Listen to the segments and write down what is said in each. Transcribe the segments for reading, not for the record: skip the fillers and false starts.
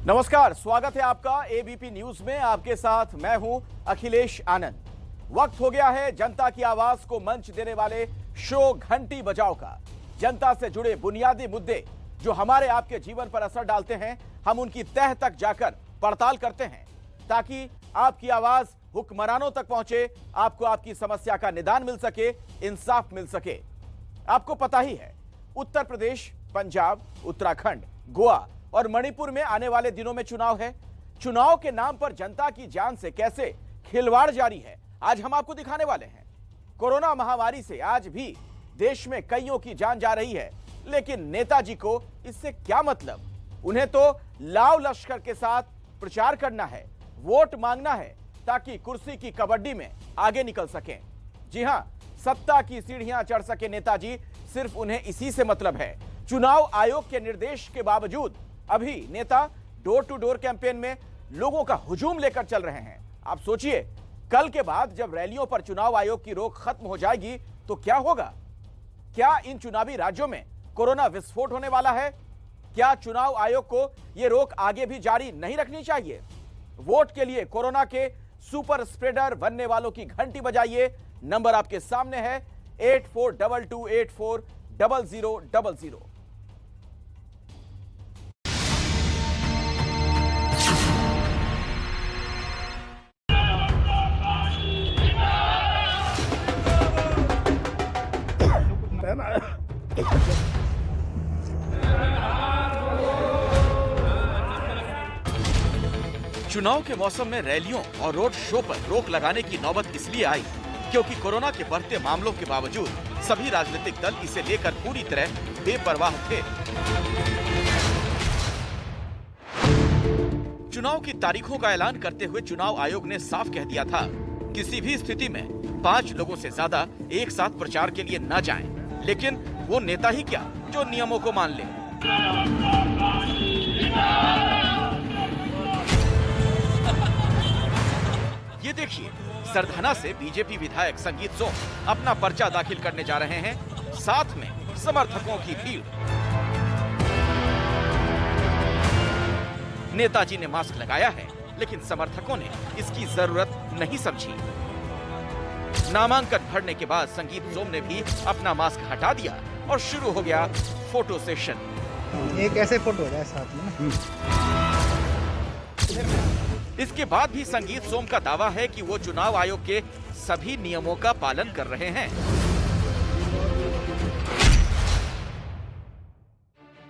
नमस्कार, स्वागत है आपका एबीपी न्यूज में। आपके साथ मैं हूं अखिलेश आनंद। वक्त हो गया है जनता की आवाज को मंच देने वाले शो घंटी बजाओ का। जनता से जुड़े बुनियादी मुद्दे जो हमारे आपके जीवन पर असर डालते हैं, हम उनकी तह तक जाकर पड़ताल करते हैं ताकि आपकी आवाज हुक्मरानों तक पहुंचे, आपको आपकी समस्या का निदान मिल सके, इंसाफ मिल सके। आपको पता ही है, उत्तर प्रदेश, पंजाब, उत्तराखंड, गोवा और मणिपुर में आने वाले दिनों में चुनाव है। चुनाव के नाम पर जनता की जान से कैसे खिलवाड़ जारी है, आज हम आपको दिखाने वाले हैं। कोरोना महामारी से आज भी देश में कईयों की जान जा रही है, लेकिन नेताजी को इससे क्या मतलब? उन्हें तो लाव लश्कर के साथ प्रचार करना है, वोट मांगना है ताकि कुर्सी की कबड्डी में आगे निकल सकें। जी हां, सत्ता की सीढ़ियां चढ़ सके नेताजी, सिर्फ उन्हें इसी से मतलब है। चुनाव आयोग के निर्देश के बावजूद अभी नेता डोर टू डोर कैंपेन में लोगों का हुजूम लेकर चल रहे हैं। आप सोचिए, कल के बाद जब रैलियों पर चुनाव आयोग की रोक खत्म हो जाएगी तो क्या होगा? क्या इन चुनावी राज्यों में कोरोना विस्फोट होने वाला है? क्या चुनाव आयोग को यह रोक आगे भी जारी नहीं रखनी चाहिए? वोट के लिए कोरोना के सुपर स्प्रेडर बनने वालों की घंटी बजाइए। नंबर आपके सामने है 8422840000। चुनाव के मौसम में रैलियों और रोड शो पर रोक लगाने की नौबत इसलिए आई क्योंकि कोरोना के बढ़ते मामलों के बावजूद सभी राजनीतिक दल इसे लेकर पूरी तरह बेपरवाह थे। चुनाव की तारीखों का ऐलान करते हुए चुनाव आयोग ने साफ कह दिया था, किसी भी स्थिति में 5 लोगों से ज्यादा एक साथ प्रचार के लिए न जाएं। लेकिन वो नेता ही क्या जो नियमों को मान ले। ये देखिए, सरधना से बीजेपी विधायक संगीत सोम अपना पर्चा दाखिल करने जा रहे हैं, साथ में समर्थकों की भीड़। नेताजी ने मास्क लगाया है, लेकिन समर्थकों ने इसकी जरूरत नहीं समझी। नामांकन भरने के बाद संगीत सोम ने भी अपना मास्क हटा दिया और शुरू हो गया फोटो सेशन। एक ऐसे फोटो हो जाए साथ में। इसके बाद भी संगीत सोम का दावा है कि वो चुनाव आयोग के सभी नियमों का पालन कर रहे हैं।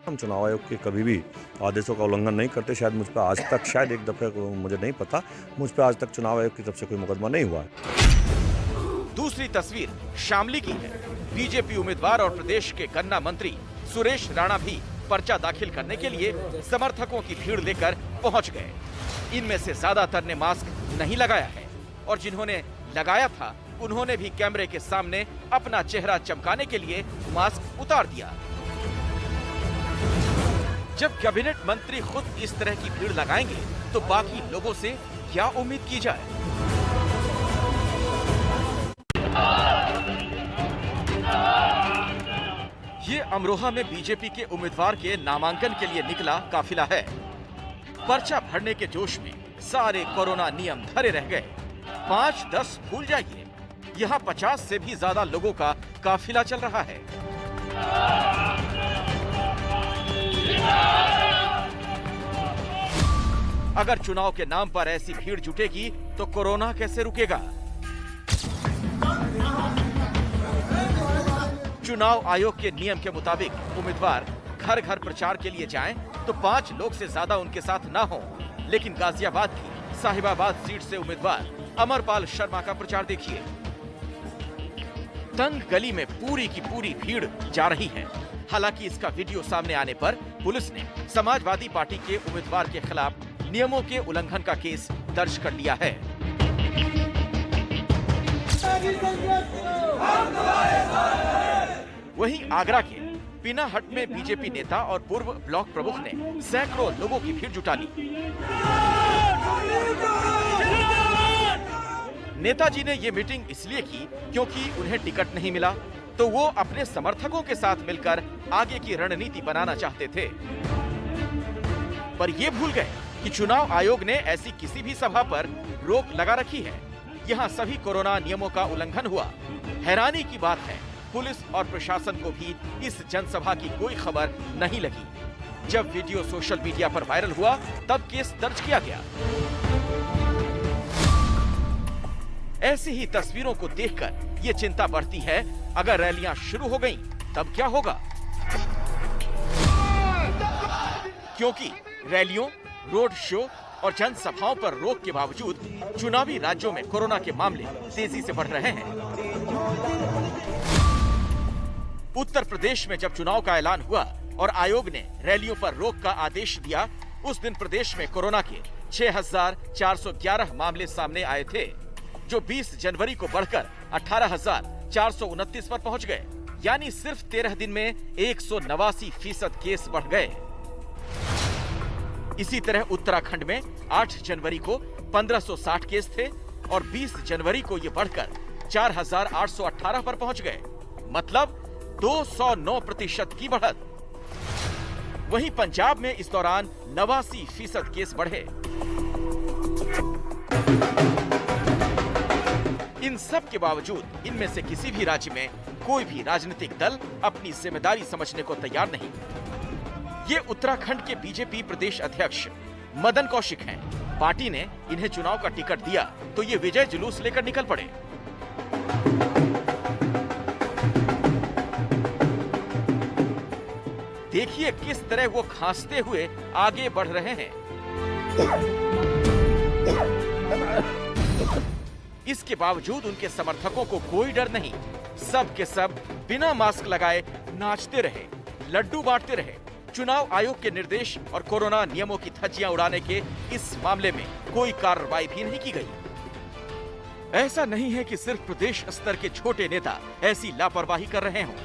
हम चुनाव आयोग के कभी भी आदेशों का उल्लंघन नहीं करते। शायद मुझ पर आज तक, शायद एक दफे, मुझे नहीं पता, मुझ पर आज तक चुनाव आयोग की तरफ से कोई मुकदमा नहीं हुआ है। दूसरी तस्वीर शामली की है। बीजेपी उम्मीदवार और प्रदेश के गन्ना मंत्री सुरेश राणा भी पर्चा दाखिल करने के लिए समर्थकों की भीड़ लेकर पहुंच गए। इनमें से ज्यादातर ने मास्क नहीं लगाया है और जिन्होंने लगाया था उन्होंने भी कैमरे के सामने अपना चेहरा चमकाने के लिए मास्क उतार दिया। जब कैबिनेट मंत्री खुद इस तरह की भीड़ लगाएंगे तो बाकी लोगों से क्या उम्मीद की जाए? ये अमरोहा में बीजेपी के उम्मीदवार के नामांकन के लिए निकला काफिला है। पर्चा भरने के जोश में सारे कोरोना नियम धरे रह गए। 5-10 भूल जाइए, यहाँ 50 से भी ज्यादा लोगों का काफिला चल रहा है। अगर चुनाव के नाम पर ऐसी भीड़ जुटेगी तो कोरोना कैसे रुकेगा? चुनाव आयोग के नियम के मुताबिक उम्मीदवार घर घर प्रचार के लिए जाएं तो 5 लोग से ज्यादा उनके साथ ना हो। लेकिन गाजियाबाद की साहिबाबाद सीट से उम्मीदवार अमरपाल शर्मा का प्रचार देखिए। तंग गली में पूरी की पूरी भीड़ जा रही है। हालांकि इसका वीडियो सामने आने पर पुलिस ने समाजवादी पार्टी के उम्मीदवार के खिलाफ नियमों के उल्लंघन का केस दर्ज कर लिया है। वहीं आगरा के पीनाहट में बीजेपी नेता और पूर्व ब्लॉक प्रमुख ने सैकड़ों लोगों की भीड़ जुटा ली। नेताजी ने ये मीटिंग इसलिए की क्योंकि उन्हें टिकट नहीं मिला, तो वो अपने समर्थकों के साथ मिलकर आगे की रणनीति बनाना चाहते थे। पर ये भूल गए कि चुनाव आयोग ने ऐसी किसी भी सभा पर रोक लगा रखी है। यहाँ सभी कोरोना नियमों का उल्लंघन हुआ। हैरानी की बात है, पुलिस और प्रशासन को भी इस जनसभा की कोई खबर नहीं लगी। जब वीडियो सोशल मीडिया पर वायरल हुआ, तब केस दर्ज किया गया। ऐसी ही तस्वीरों को देखकर ये चिंता बढ़ती है, अगर रैलियां शुरू हो गईं, तब क्या होगा? क्योंकि रैलियों, रोड शो और जनसभाओं पर रोक के बावजूद चुनावी राज्यों में कोरोना के मामले तेजी से बढ़ रहे हैं। उत्तर प्रदेश में जब चुनाव का ऐलान हुआ और आयोग ने रैलियों पर रोक का आदेश दिया, उस दिन प्रदेश में कोरोना के 6,411 मामले सामने आए थे, जो 20 जनवरी को बढ़कर 18,429 पर पहुंच गए। यानी सिर्फ 13 दिन में 189% केस बढ़ गए। इसी तरह उत्तराखंड में 8 जनवरी को 1560 केस थे और 20 जनवरी को ये बढ़कर 4,818 पर पहुंच गए। मतलब 209% की बढ़त। वहीं पंजाब में इस दौरान 89% केस बढ़े। इन सब के बावजूद इनमें से किसी भी राज्य में कोई भी राजनीतिक दल अपनी जिम्मेदारी समझने को तैयार नहीं। ये उत्तराखंड के बीजेपी प्रदेश अध्यक्ष मदन कौशिक हैं। पार्टी ने इन्हें चुनाव का टिकट दिया तो ये विजय जुलूस लेकर निकल पड़े। देखिए किस तरह वो खांसते हुए आगे बढ़ रहे हैं। इसके बावजूद उनके समर्थकों को कोई डर नहीं। सब के सब बिना मास्क लगाए नाचते रहे, लड्डू बांटते रहे। चुनाव आयोग के निर्देश और कोरोना नियमों की धज्जियां उड़ाने के इस मामले में कोई कार्रवाई भी नहीं की गई। ऐसा नहीं है कि सिर्फ प्रदेश स्तर के छोटे नेता ऐसी लापरवाही कर रहे हों।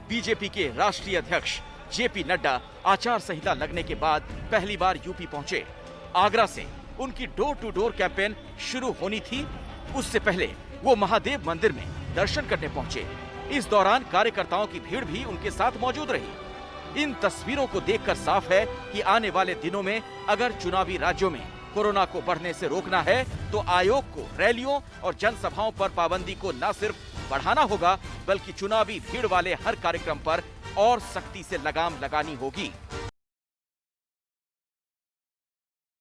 बीजेपी के राष्ट्रीय अध्यक्ष जेपी नड्डा आचार संहिता लगने के बाद पहली बार यूपी पहुंचे। आगरा से उनकी डोर टू डोर कैंपेन शुरू होनी थी। उससे पहले वो महादेव मंदिर में दर्शन करने पहुंचे। इस दौरान कार्यकर्ताओं की भीड़ भी उनके साथ मौजूद रही। इन तस्वीरों को देखकर साफ है कि आने वाले दिनों में अगर चुनावी राज्यों में कोरोना को बढ़ने से रोकना है तो आयोग को रैलियों और जनसभाओं पर पाबंदी को न सिर्फ बढ़ाना होगा, बल्कि चुनावी भीड़ वाले हर कार्यक्रम पर और सख्ती से लगाम लगानी होगी।